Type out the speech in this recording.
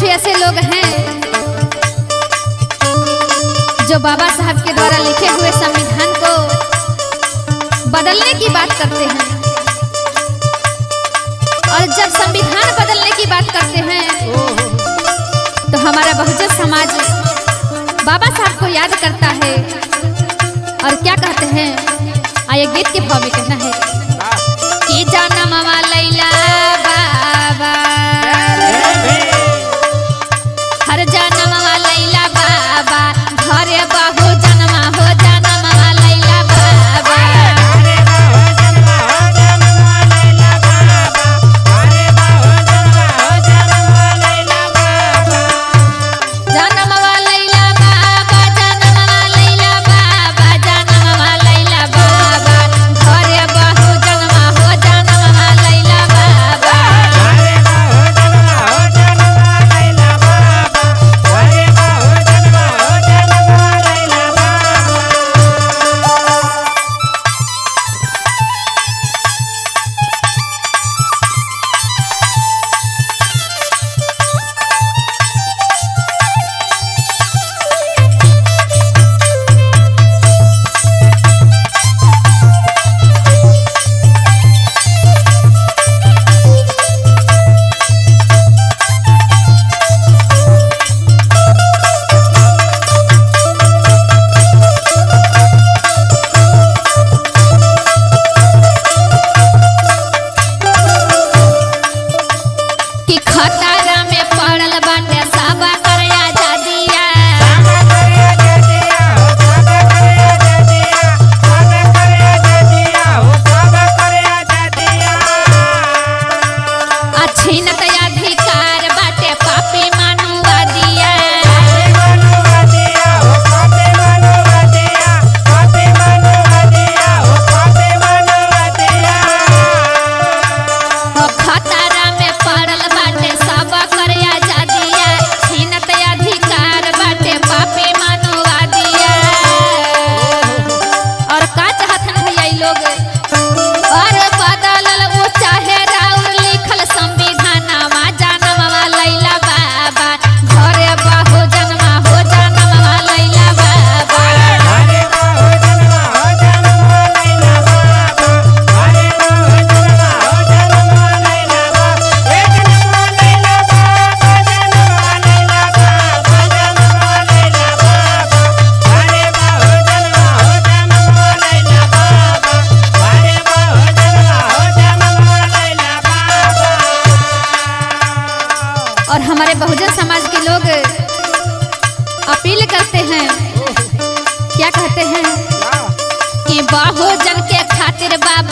ऐसे लोग हैं जो बाबा साहब के द्वारा लिखे हुए संविधान को बदलने की बात करते हैं, और जब संविधान बदलने की बात करते हैं तो हमारा बहुजन समाज बाबा साहब को याद करता है और क्या कहते हैं। आइए गीत के भाव में कहना है कि जाना मामा लैला बाबा, हर जाना मामा लैला बाबा, घरे बाहु जनमा हो जाना मामा लैला बाबा, जाना मामा लैला बाबा, जाना मामा लैला बाबा, जाना मामा लैला बाबा, घरे बाहु जनमा हो जाना मामा लैला बाबा। कि खतरा में पड़ल बाटे सब कर आजादिया, छीनत अधिकार बाटे पापी मानववादिया, खतरा में पड़ल बाटे सब कर आजादिया, छीनत अधिकार बाटे पापी मानववादिया। और का चाहतन भैया ई लोग, और बदलल वो चाहे राउर लिखल संविधानमा, जाना मामा लैला बाबा, घरे बाहु जनमा हो जाना मामा लैला बाबा, और हमारे बहुजन समाज के लोग अपील करते हैं, क्या कहते हैं कि बहुजन के खातिर बाबा